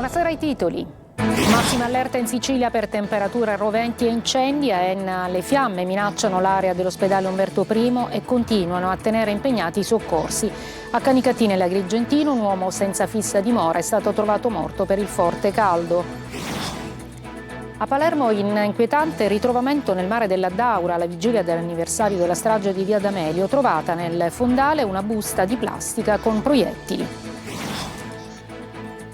Buonasera ai titoli. Massima allerta in Sicilia per temperature roventi e incendi. A Enna le fiamme minacciano l'area dell'ospedale Umberto I e continuano a tenere impegnati i soccorsi. A Canicattì nell'Agrigentino un uomo senza fissa dimora è stato trovato morto per il forte caldo. A Palermo inquietante ritrovamento nel mare dell'Addaura alla vigilia dell'anniversario della strage di Via D'Amelio, trovata nel fondale una busta di plastica con proiettili.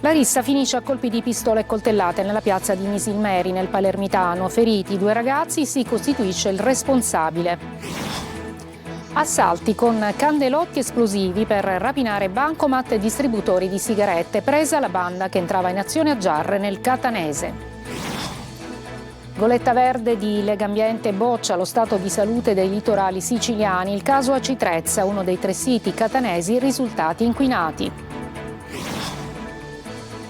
La rissa finisce a colpi di pistole e coltellate nella piazza di Misilmeri nel Palermitano. Feriti 2 ragazzi, si costituisce il responsabile. Assalti con candelotti esplosivi per rapinare bancomat e distributori di sigarette. Presa la banda che entrava in azione a Giarre nel Catanese. Goletta Verde di Legambiente boccia lo stato di salute dei litorali siciliani. Il caso Aci Trezza, uno dei 3 siti catanesi risultati inquinati.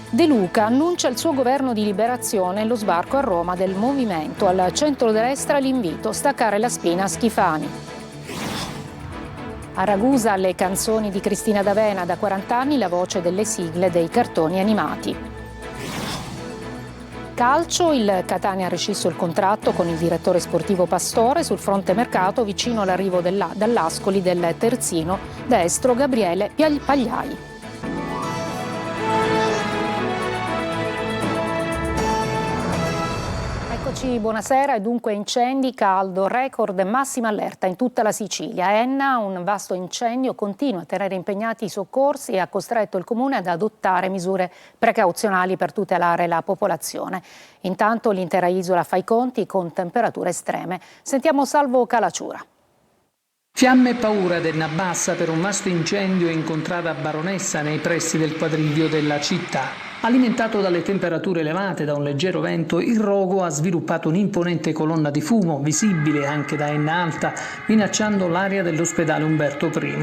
De Luca annuncia il suo governo di liberazione e lo sbarco a Roma del movimento. Al centrodestra l'invito: staccare la spina a Schifani. A Ragusa le canzoni di Cristina D'Avena, da 40 anni la voce delle sigle dei cartoni animati. Calcio, il Catania ha rescisso il contratto con il direttore sportivo Pastore. Sul fronte mercato, vicino all'arrivo dall'Ascoli del terzino destro Gabriele Pagliai. Buonasera. E dunque incendi, caldo, record e massima allerta in tutta la Sicilia. A Enna un vasto incendio continua a tenere impegnati i soccorsi e ha costretto il comune ad adottare misure precauzionali per tutelare la popolazione. Intanto l'intera isola fa i conti con temperature estreme. Sentiamo Salvo Calacciura. Fiamme e paura ad Enna Bassa per un vasto incendio in contrada Baronessa nei pressi del quadrivio della città. Alimentato dalle temperature elevate da un leggero vento, il rogo ha sviluppato un'imponente colonna di fumo, visibile anche da Enna Alta, minacciando l'area dell'ospedale Umberto I.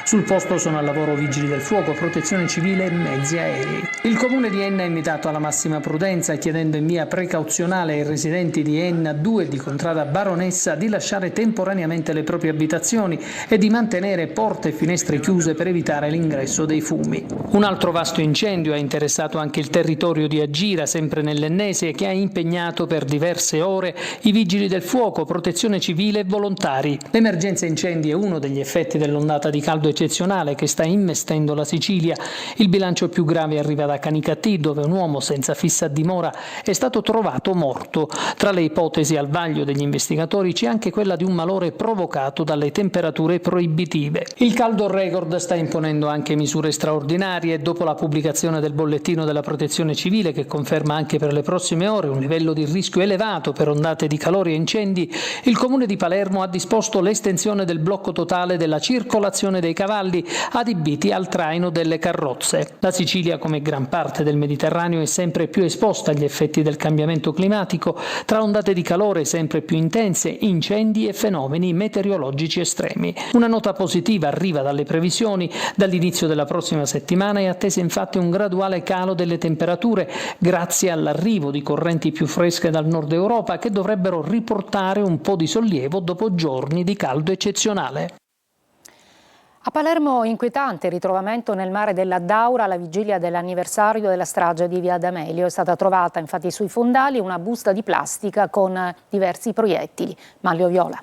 Sul posto sono al lavoro vigili del fuoco, protezione civile e mezzi aerei. Il comune di Enna ha invitato alla massima prudenza, chiedendo in via precauzionale ai residenti di Enna 2 di contrada Baronessa di lasciare temporaneamente le proprie abitazioni e di mantenere porte e finestre chiuse per evitare l'ingresso dei fumi. Un altro vasto incendio ha interessato anche il territorio di Agira, sempre nell'Ennese, che ha impegnato per diverse ore i vigili del fuoco, protezione civile e volontari. L'emergenza incendi è uno degli effetti dell'ondata di caldo eccezionale che sta investendo la Sicilia. Il bilancio più grave arriva da Canicattì, dove un uomo senza fissa dimora è stato trovato morto. Tra le ipotesi al vaglio degli investigatori c'è anche quella di un malore provocato dalle temperature proibitive. Il caldo record sta imponendo anche misure straordinarie. Dopo la pubblicazione del bollettino della protezione civile, che conferma anche per le prossime ore un livello di rischio elevato per ondate di calore e incendi, il comune di Palermo ha disposto l'estensione del blocco totale della circolazione dei cavalli adibiti al traino delle carrozze. La Sicilia, come gran parte del Mediterraneo, è sempre più esposta agli effetti del cambiamento climatico, tra ondate di calore sempre più intense, incendi e fenomeni meteorologici estremi. Una nota positiva arriva dalle previsioni. Dall'inizio della prossima settimana è attesa infatti un graduale calo delle temperature grazie all'arrivo di correnti più fresche dal nord Europa che dovrebbero riportare un po' di sollievo dopo giorni di caldo eccezionale. A Palermo inquietante ritrovamento nel mare dell'Addaura alla vigilia dell'anniversario della strage di Via D'Amelio. È stata trovata infatti sui fondali una busta di plastica con diversi proiettili. Manlio Viola.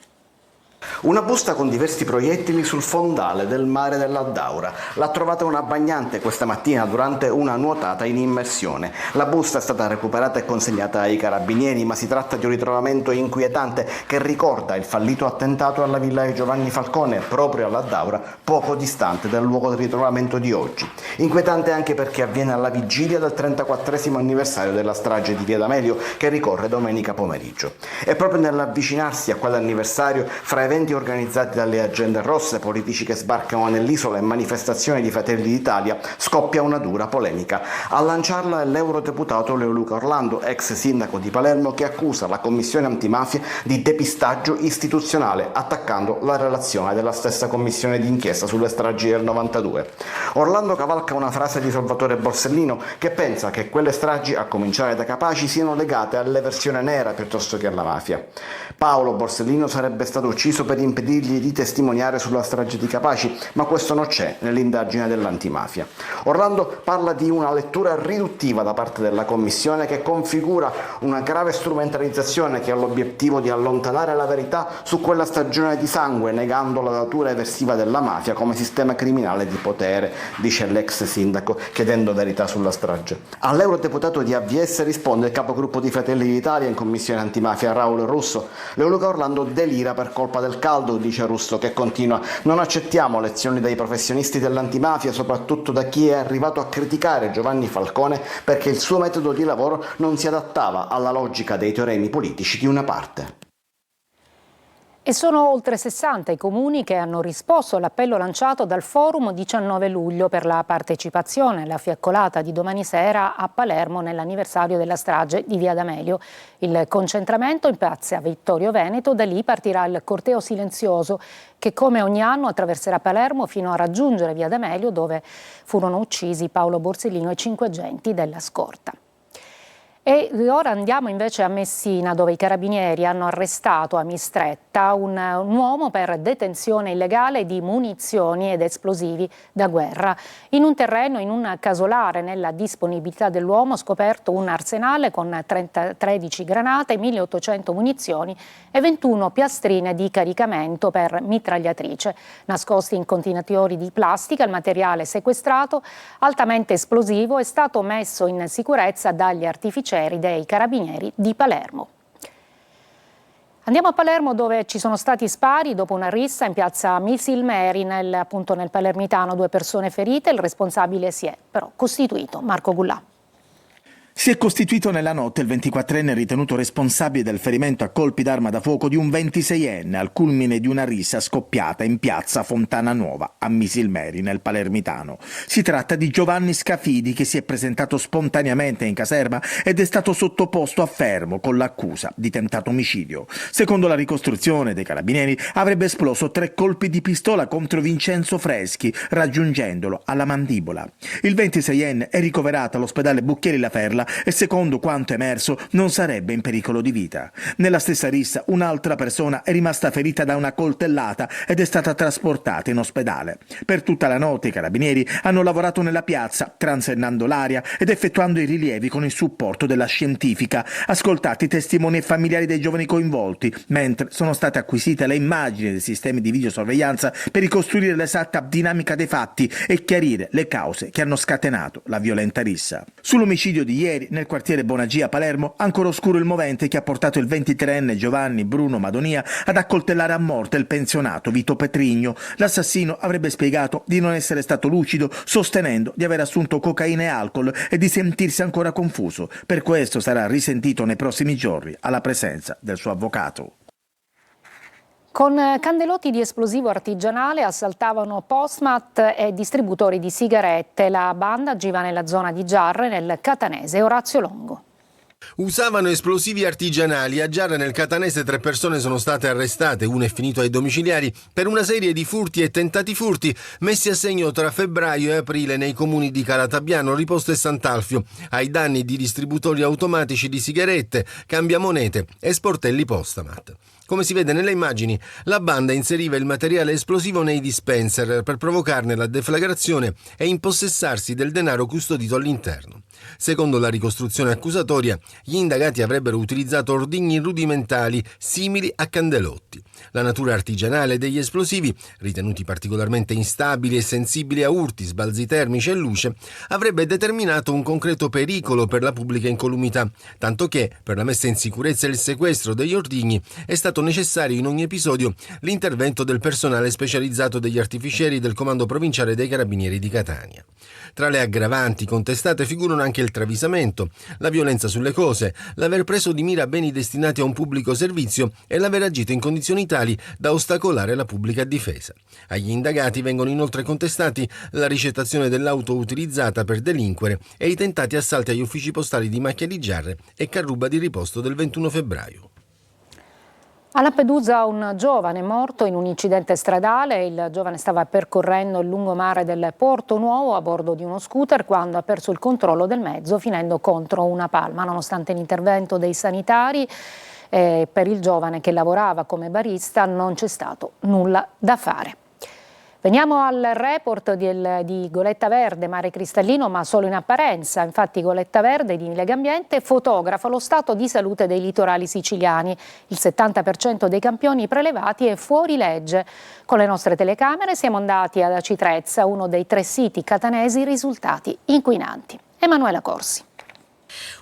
Una busta con diversi proiettili sul fondale del mare dell'Addaura. L'ha trovata una bagnante questa mattina durante una nuotata in immersione. La busta è stata recuperata e consegnata ai carabinieri, ma si tratta di un ritrovamento inquietante che ricorda il fallito attentato alla villa di Giovanni Falcone, proprio all'Addaura, poco distante dal luogo del ritrovamento di oggi. Inquietante anche perché avviene alla vigilia del 34° anniversario della strage di Via D'Amelio, che ricorre domenica pomeriggio. E proprio nell'avvicinarsi a quell'anniversario, fra eventi organizzati dalle agende rosse, politici che sbarcano nell'isola e manifestazioni di Fratelli d'Italia, scoppia una dura polemica. A lanciarla è l'eurodeputato Leoluca Orlando, ex sindaco di Palermo, che accusa la commissione antimafia di depistaggio istituzionale, attaccando la relazione della stessa commissione d'inchiesta sulle stragi del 92. Orlando cavalca una frase di Salvatore Borsellino, che pensa che quelle stragi, a cominciare da Capaci, siano legate all'eversione nera piuttosto che alla mafia. Paolo Borsellino sarebbe stato ucciso compromesso per impedirgli di testimoniare sulla strage di Capaci, ma questo non c'è nell'indagine dell'antimafia. Orlando parla di una lettura riduttiva da parte della Commissione che configura una grave strumentalizzazione che ha l'obiettivo di allontanare la verità su quella stagione di sangue, negando la natura eversiva della mafia come sistema criminale di potere, dice l'ex sindaco, chiedendo verità sulla strage. All'eurodeputato di AVS risponde il capogruppo di Fratelli d'Italia in Commissione antimafia Raul Russo. Leoluca Orlando delira per colpa del caldo, dice Russo, che continua: non accettiamo lezioni dai professionisti dell'antimafia, soprattutto da chi è arrivato a criticare Giovanni Falcone perché il suo metodo di lavoro non si adattava alla logica dei teoremi politici di una parte. E sono oltre 60 i comuni che hanno risposto all'appello lanciato dal Forum 19 luglio per la partecipazione alla fiaccolata di domani sera a Palermo nell'anniversario della strage di Via D'Amelio. Il concentramento in piazza Vittorio Veneto, da lì partirà il corteo silenzioso che come ogni anno attraverserà Palermo fino a raggiungere Via D'Amelio, dove furono uccisi Paolo Borsellino e 5 agenti della scorta. E ora andiamo invece a Messina, dove i carabinieri hanno arrestato a Mistretta un uomo per detenzione illegale di munizioni ed esplosivi da guerra. In un terreno, in un casolare, nella disponibilità dell'uomo, scoperto un arsenale con 13 granate, 1800 munizioni e 21 piastrine di caricamento per mitragliatrice. Nascosti in contenitori di plastica, il materiale sequestrato, altamente esplosivo, è stato messo in sicurezza dagli artificieri dei carabinieri di Palermo. Andiamo a Palermo, dove ci sono stati spari dopo una rissa in piazza Misilmeri, nel Palermitano. 2 persone ferite, il responsabile si è però costituito. Marco Gullà. Si è costituito nella notte il 24enne ritenuto responsabile del ferimento a colpi d'arma da fuoco di un 26enne al culmine di una rissa scoppiata in piazza Fontana Nuova a Misilmeri nel Palermitano. Si tratta di Giovanni Scafidi, che si è presentato spontaneamente in caserma ed è stato sottoposto a fermo con l'accusa di tentato omicidio. Secondo la ricostruzione dei carabinieri avrebbe esploso 3 colpi di pistola contro Vincenzo Freschi, raggiungendolo alla mandibola. Il 26enne è ricoverato all'ospedale Bucchieri La Ferla e secondo quanto emerso non sarebbe in pericolo di vita. Nella stessa rissa un'altra persona è rimasta ferita da una coltellata ed è stata trasportata in ospedale. Per tutta la notte i carabinieri hanno lavorato nella piazza, transennando l'aria ed effettuando i rilievi con il supporto della scientifica, ascoltati i testimoni e familiari dei giovani coinvolti, mentre sono state acquisite le immagini dei sistemi di videosorveglianza per ricostruire l'esatta dinamica dei fatti e chiarire le cause che hanno scatenato la violenta rissa. Sull'omicidio di ieri nel quartiere Bonagia a Palermo, ancora oscuro il movente che ha portato il 23enne Giovanni Bruno Madonia ad accoltellare a morte il pensionato Vito Petrigno. L'assassino avrebbe spiegato di non essere stato lucido, sostenendo di aver assunto cocaina e alcol e di sentirsi ancora confuso. Per questo sarà risentito nei prossimi giorni alla presenza del suo avvocato. Con candelotti di esplosivo artigianale assaltavano postmat e distributori di sigarette. La banda agiva nella zona di Giarre, nel catanese. Orazio Longo. Usavano esplosivi artigianali. A Giarre nel catanese 3 persone sono state arrestate, uno è finito ai domiciliari, per una serie di furti e tentati furti messi a segno tra febbraio e aprile nei comuni di Calatabbiano, Riposto e Sant'Alfio, ai danni di distributori automatici di sigarette, cambiamonete e sportelli Postamat. Come si vede nelle immagini, la banda inseriva il materiale esplosivo nei dispenser per provocarne la deflagrazione e impossessarsi del denaro custodito all'interno. Secondo la ricostruzione accusatoria, gli indagati avrebbero utilizzato ordigni rudimentali simili a candelotti. La natura artigianale degli esplosivi, ritenuti particolarmente instabili e sensibili a urti, sbalzi termici e luce, avrebbe determinato un concreto pericolo per la pubblica incolumità, tanto che, per la messa in sicurezza e il sequestro degli ordigni, è stato necessario in ogni episodio l'intervento del personale specializzato degli artificieri del Comando Provinciale dei Carabinieri di Catania. Tra le aggravanti contestate figurano anche il travisamento, la violenza sulle cose, l'aver preso di mira beni destinati a un pubblico servizio e l'aver agito in condizioni tali da ostacolare la pubblica difesa. Agli indagati vengono inoltre contestati la ricettazione dell'auto utilizzata per delinquere e i tentati assalti agli uffici postali di Macchia di Giarre e Carruba di Riposto del 21 febbraio. A Lampedusa un giovane morto in un incidente stradale. Il giovane stava percorrendo il lungomare del Porto Nuovo a bordo di uno scooter quando ha perso il controllo del mezzo, finendo contro una palma. Nonostante l'intervento dei sanitari Per il giovane che lavorava come barista non c'è stato nulla da fare. Veniamo al report di Goletta Verde, mare cristallino ma solo in apparenza. Infatti Goletta Verde di Legambiente fotografa lo stato di salute dei litorali siciliani. Il 70% dei campioni prelevati è fuori legge. Con le nostre telecamere siamo andati ad Aci Trezza, uno dei 3 siti catanesi risultati inquinanti. Emanuela Corsi.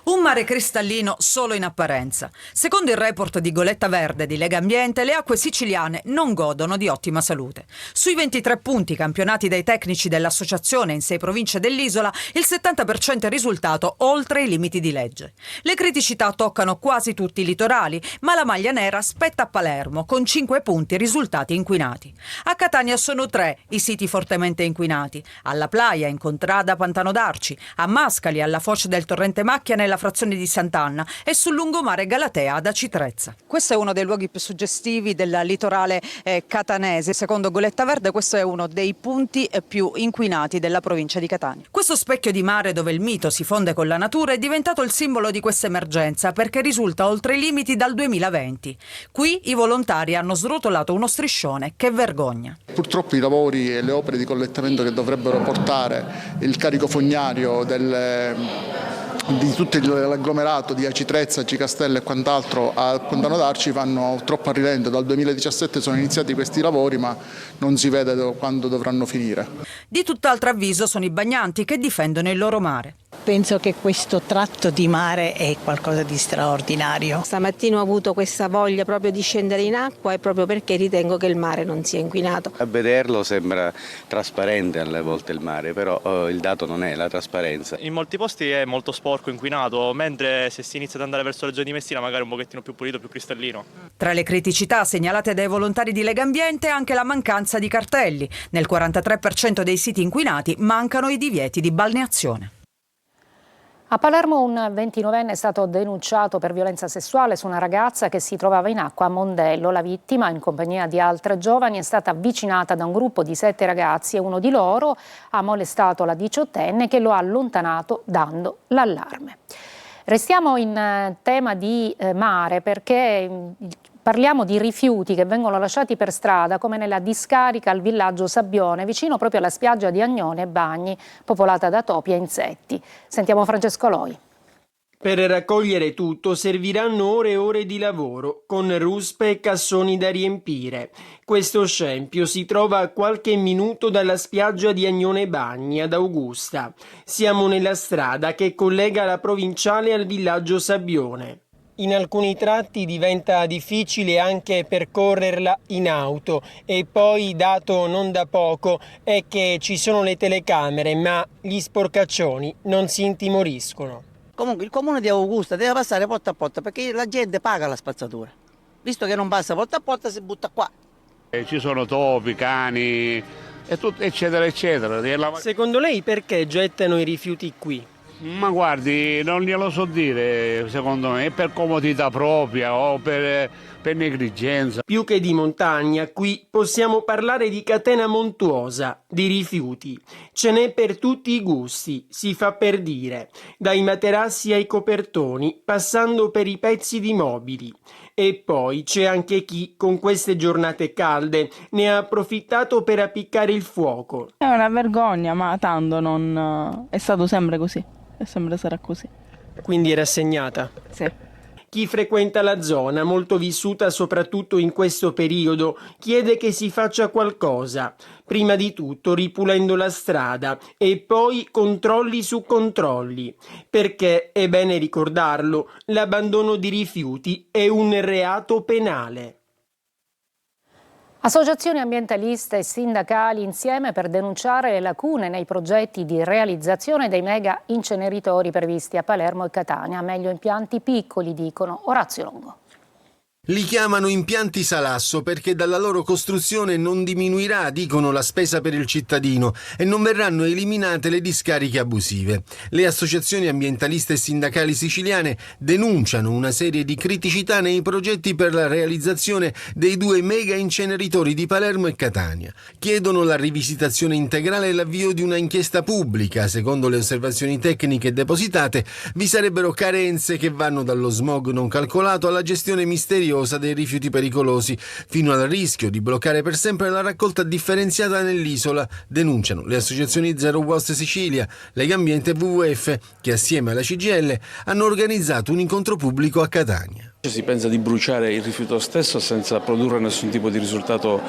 Un mare cristallino solo in apparenza. Secondo il report di Goletta Verde di Legambiente, le acque siciliane non godono di ottima salute. Sui 23 punti campionati dai tecnici dell'associazione in 6 province dell'isola, il 70% è risultato oltre i limiti di legge. Le criticità toccano quasi tutti i litorali, ma la maglia nera spetta a Palermo, con 5 punti risultati inquinati. A Catania sono 3 i siti fortemente inquinati. Alla Playa, in contrada Pantano d'Arci, a Mascali, alla foce del torrente Macchia nella frazione di Sant'Anna e sul lungomare Galatea ad Aci Trezza. Questo è uno dei luoghi più suggestivi del litorale catanese. Secondo Goletta Verde questo è uno dei punti più inquinati della provincia di Catania. Questo specchio di mare dove il mito si fonde con la natura è diventato il simbolo di questa emergenza perché risulta oltre i limiti dal 2020. Qui i volontari hanno srotolato uno striscione che vergogna. Purtroppo i lavori e le opere di collettamento che dovrebbero portare il carico fognario di tutto l'agglomerato di Aci Trezza, Aci Castello e quant'altro a Pantano d'Arci vanno troppo a rilento. Dal 2017 sono iniziati questi lavori ma non si vede quando dovranno finire. Di tutt'altro avviso sono i bagnanti che difendono il loro mare. Penso che questo tratto di mare è qualcosa di straordinario. Stamattina ho avuto questa voglia proprio di scendere in acqua e proprio perché ritengo che il mare non sia inquinato. A vederlo sembra trasparente alle volte il mare, però il dato non è la trasparenza. In molti posti è molto sporco, inquinato, mentre se si inizia ad andare verso la Gioia di Messina magari è un pochettino più pulito, più cristallino. Tra le criticità segnalate dai volontari di Legambiente anche la mancanza di cartelli. Nel 43% dei siti inquinati mancano i divieti di balneazione. A Palermo un 29enne è stato denunciato per violenza sessuale su una ragazza che si trovava in acqua a Mondello. La vittima, in compagnia di altre giovani, è stata avvicinata da un gruppo di 7 ragazzi e uno di loro ha molestato la 18enne che lo ha allontanato dando l'allarme. Restiamo in tema di mare perché parliamo di rifiuti che vengono lasciati per strada come nella discarica al villaggio Sabbione, vicino proprio alla spiaggia di Agnone e Bagni, popolata da topi e insetti. Sentiamo Francesco Loi. Per raccogliere tutto serviranno ore e ore di lavoro, con ruspe e cassoni da riempire. Questo scempio si trova a qualche minuto dalla spiaggia di Agnone Bagni ad Augusta. Siamo nella strada che collega la provinciale al villaggio Sabbione. In alcuni tratti diventa difficile anche percorrerla in auto e poi, dato non da poco, è che ci sono le telecamere, ma gli sporcaccioni non si intimoriscono. Comunque il comune di Augusta deve passare porta a porta perché la gente paga la spazzatura. Visto che non passa porta a porta si butta qua. Ci sono topi, cani, eccetera eccetera. Secondo lei perché gettano i rifiuti qui? Ma guardi, non glielo so dire, secondo me, è per comodità propria o per negligenza. Più che di montagna, qui possiamo parlare di catena montuosa, di rifiuti. Ce n'è per tutti i gusti, si fa per dire, dai materassi ai copertoni, passando per i pezzi di mobili. E poi c'è anche chi, con queste giornate calde, ne ha approfittato per appiccare il fuoco. È una vergogna, ma tanto non è stato sempre così. E sempre sarà così. Quindi è rassegnata? Sì. Chi frequenta la zona, molto vissuta soprattutto in questo periodo, chiede che si faccia qualcosa. Prima di tutto ripulendo la strada e poi controlli su controlli. Perché, è bene ricordarlo, l'abbandono di rifiuti è un reato penale. Associazioni ambientaliste e sindacali insieme per denunciare le lacune nei progetti di realizzazione dei mega inceneritori previsti a Palermo e Catania. Meglio impianti piccoli, dicono. Orazio Longo. Li chiamano impianti salasso perché dalla loro costruzione non diminuirà, dicono, la spesa per il cittadino e non verranno eliminate le discariche abusive. Le associazioni ambientaliste e sindacali siciliane denunciano una serie di criticità nei progetti per la realizzazione dei 2 mega inceneritori di Palermo e Catania. Chiedono la rivisitazione integrale e l'avvio di una inchiesta pubblica. Secondo le osservazioni tecniche depositate, vi sarebbero carenze che vanno dallo smog non calcolato alla gestione misteriosa dei rifiuti pericolosi, fino al rischio di bloccare per sempre la raccolta differenziata nell'isola, denunciano le associazioni Zero Waste Sicilia, Legambiente e WWF, che assieme alla CGIL hanno organizzato un incontro pubblico a Catania. Si pensa di bruciare il rifiuto stesso senza produrre nessun tipo di risultato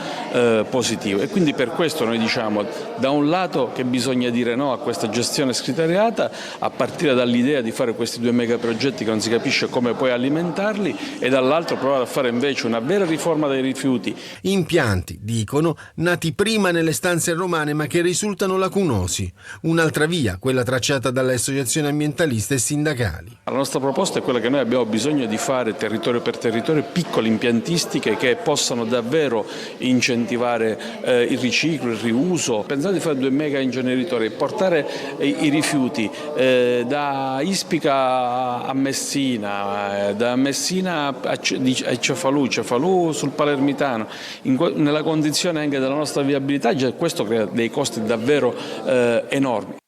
positivo, e quindi per questo noi diciamo da un lato che bisogna dire no a questa gestione scriteriata, a partire dall'idea di fare questi 2 megaprogetti che non si capisce come poi alimentarli, e dall'altro provare a fare invece una vera riforma dei rifiuti. Impianti, dicono, nati prima nelle stanze romane ma che risultano lacunosi. Un'altra via, quella tracciata dalle associazioni ambientaliste e sindacali. La nostra proposta è quella che noi abbiamo bisogno di fare territorio per territorio piccole impiantistiche che possano davvero incentivare il riciclo, il riuso. Pensate di fare 2 mega inceneritori e portare i rifiuti da Ispica a Messina, da Messina a Cefalù sul Palermitano, nella condizione anche della nostra viabilità, già questo crea dei costi davvero enormi.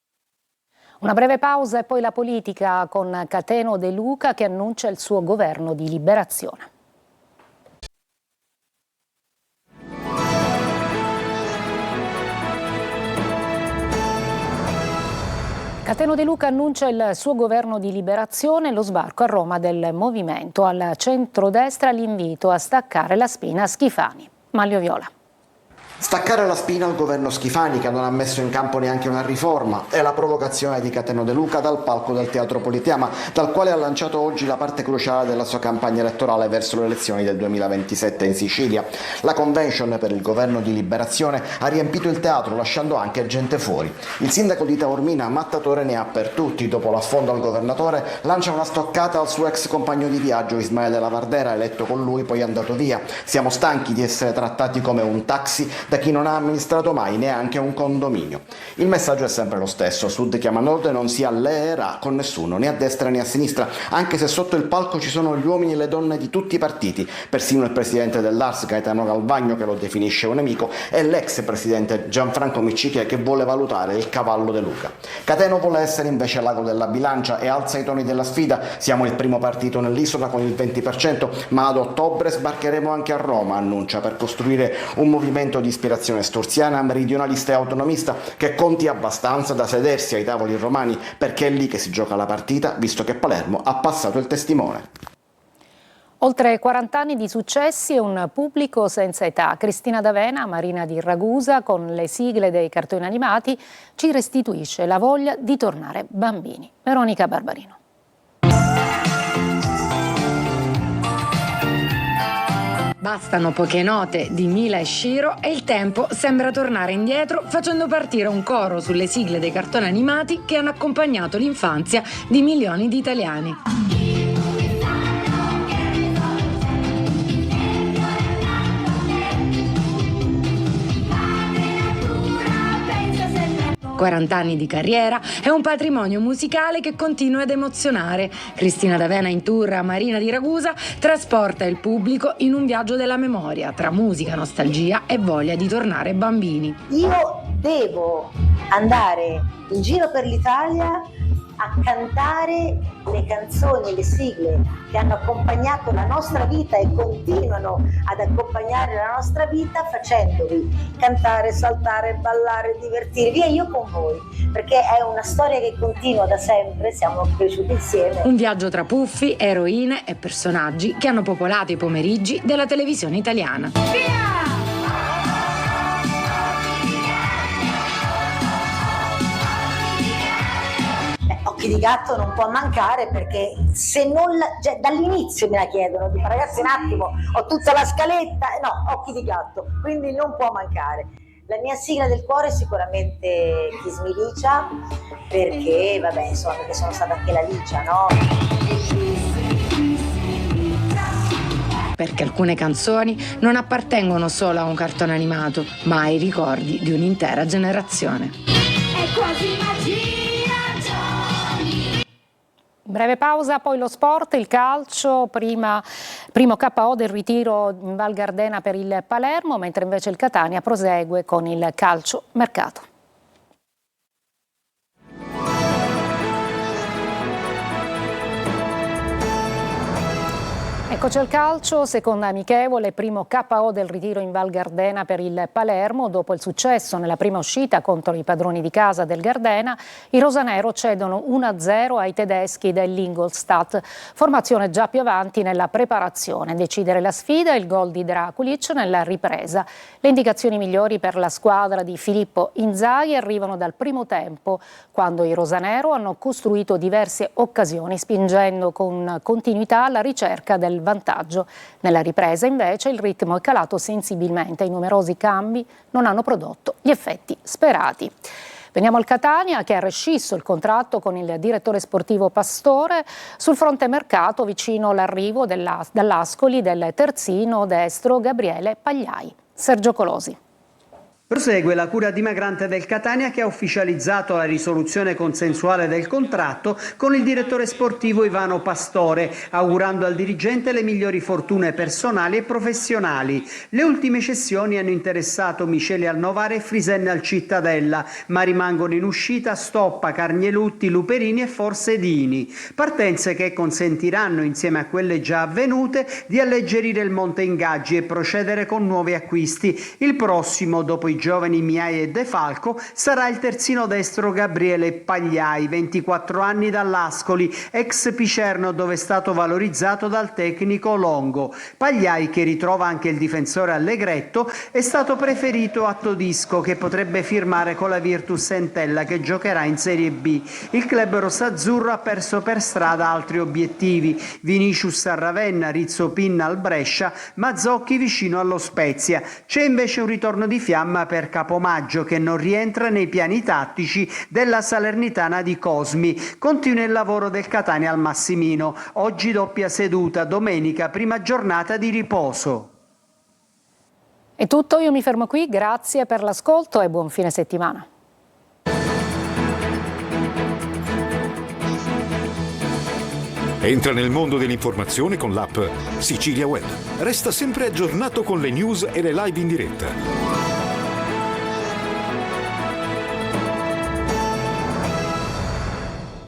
Una breve pausa e poi la politica con Cateno De Luca che annuncia il suo governo di liberazione. Cateno De Luca annuncia il suo governo di liberazione e lo sbarco a Roma del movimento. Al centrodestra l'invito a staccare la spina a Schifani. Maglio Viola. Staccare la spina al governo Schifani, che non ha messo in campo neanche una riforma, è la provocazione di Cateno De Luca dal palco del Teatro Politeama, dal quale ha lanciato oggi la parte cruciale della sua campagna elettorale verso le elezioni del 2027 in Sicilia. La convention per il governo di liberazione ha riempito il teatro, lasciando anche gente fuori. Il sindaco di Taormina, Mattatore, ne ha per tutti. Dopo l'affondo al governatore, lancia una stoccata al suo ex compagno di viaggio Ismaele Lavardera, eletto con lui poi andato via. Siamo stanchi di essere trattati come un taxi da chi non ha amministrato mai neanche un condominio. Il messaggio è sempre lo stesso: Sud chiama Nord e non si alleerà con nessuno, né a destra né a sinistra, anche se sotto il palco ci sono gli uomini e le donne di tutti i partiti, persino il presidente dell'Ars Gaetano Galvagno, che lo definisce un nemico, e l'ex presidente Gianfranco Miccichè, che vuole valutare il cavallo De Luca. Cateno vuole essere invece l'ago della bilancia e alza i toni della sfida. Siamo il primo partito nell'isola con il 20%, ma ad ottobre sbarcheremo anche a Roma, annuncia, per costruire un movimento di ispirazione sturziana, meridionalista e autonomista che conti abbastanza da sedersi ai tavoli romani, perché è lì che si gioca la partita, visto che Palermo ha passato il testimone. Oltre 40 anni di successi e un pubblico senza età. Cristina D'Avena, Marina di Ragusa, con le sigle dei cartoni animati, ci restituisce la voglia di tornare bambini. Veronica Barbarino. Bastano poche note di Mila e Shiro e il tempo sembra tornare indietro, facendo partire un coro sulle sigle dei cartoni animati che hanno accompagnato l'infanzia di milioni di italiani. Quarant'anni di carriera è un patrimonio musicale che continua ad emozionare. Cristina D'Avena in tour a Marina di Ragusa trasporta il pubblico in un viaggio della memoria tra musica, nostalgia e voglia di tornare bambini. Io devo andare in giro per l'Italia a cantare le canzoni, le sigle che hanno accompagnato la nostra vita e continuano ad accompagnare la nostra vita, facendovi cantare, saltare, ballare, divertirvi, e io con voi, perché è una storia che continua da sempre, siamo cresciuti insieme. Un viaggio tra puffi, eroine e personaggi che hanno popolato i pomeriggi della televisione italiana. Occhi di gatto non può mancare, perché se non cioè, dall'inizio me la chiedono, dico ragazzi un attimo, ho tutta la scaletta, no, Occhi di gatto, quindi non può mancare. La mia sigla del cuore è sicuramente Kiss Me Licia, perché vabbè insomma, perché sono stata anche la Licia, no? Perché alcune canzoni non appartengono solo a un cartone animato, ma ai ricordi di un'intera generazione. È quasi magia, Johnny. Breve pausa, poi lo sport, il calcio, primo KO del ritiro in Val Gardena per il Palermo, mentre invece il Catania prosegue con il calcio mercato. Eccoci al calcio, seconda amichevole, primo KO del ritiro in Val Gardena per il Palermo. Dopo il successo nella prima uscita contro i padroni di casa del Gardena, i rosanero cedono 1-0 ai tedeschi dell'Ingolstadt, formazione già più avanti nella preparazione. Decidere la sfida il gol di Drakulic nella ripresa. Le indicazioni migliori per la squadra di Filippo Inzaghi arrivano dal primo tempo, quando i rosanero hanno costruito diverse occasioni, spingendo con continuità alla ricerca del vantaggio. Nella ripresa invece il ritmo è calato sensibilmente, i numerosi cambi non hanno prodotto gli effetti sperati. Veniamo al Catania, che ha rescisso il contratto con il direttore sportivo Pastore. Sul fronte mercato vicino l'arrivo dall'Ascoli del terzino destro Gabriele Pagliai. Sergio Colosi. Prosegue la cura dimagrante del Catania, che ha ufficializzato la risoluzione consensuale del contratto con il direttore sportivo Ivano Pastore, augurando al dirigente le migliori fortune personali e professionali. Le ultime cessioni hanno interessato Michele Alnovare e Frisenna al Cittadella, ma rimangono in uscita Stoppa, Carnielutti, Luperini e Forsedini. Partenze che consentiranno, insieme a quelle già avvenute, di alleggerire il monte ingaggi e procedere con nuovi acquisti. Il prossimo, dopo i giovani Miai e De Falco, sarà il terzino destro Gabriele Pagliai, 24 anni dall'Ascoli, ex Picerno, dove è stato valorizzato dal tecnico Longo. Pagliai, che ritrova anche il difensore Allegretto, è stato preferito a Todisco, che potrebbe firmare con la Virtus Entella, che giocherà in Serie B. Il club rossazzurro ha perso per strada altri obiettivi: Vinicius a Ravenna, Rizzo Pinna al Brescia, Mazzocchi vicino allo Spezia. C'è invece un ritorno di fiamma per Capomaggio, che non rientra nei piani tattici della Salernitana di Cosmi. Continua il lavoro del Catania al Massimino. Oggi doppia seduta, domenica prima giornata di riposo. È tutto, io mi fermo qui, grazie per l'ascolto e buon fine settimana. Entra nel mondo dell'informazione con l'app Sicilia Web. Resta sempre aggiornato con le news e le live in diretta.